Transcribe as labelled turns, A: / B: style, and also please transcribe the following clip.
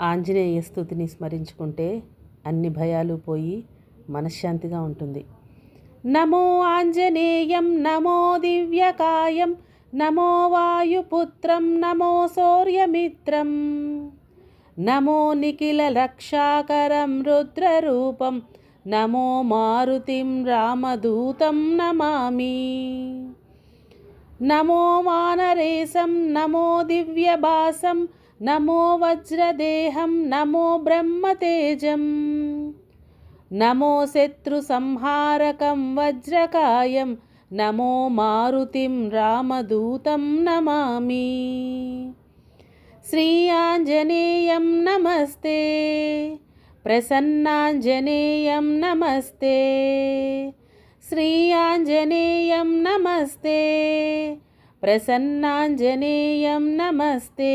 A: ఆంజనేయ స్తుతిని స్మరించుకుంటే అన్ని భయాలు పోయి మనశ్శాంతిగా ఉంటుంది. నమో ఆంజనేయం నమో దివ్యకాయం నమో వాయుపుత్రం నమో శౌర్యమిత్రం నమో నిఖిల రక్షాకరం రుద్రరూపం నమో మారుతిం రామదూతం నమామి. నమో వానరేశం నమో దివ్యభాసం నమో వజ్రదేహం నమో బ్రహ్మతేజం నమో శత్రు సంహారకం వజ్రకాయం నమో మారుతిం రామదూతం నమామి. శ్రీ ఆంజనేయం నమస్తే ప్రసన్నాంజనేయం నమస్తే శ్రీ ఆంజనేయం నమస్తే ప్రసన్నాంజనేయం నమస్తే.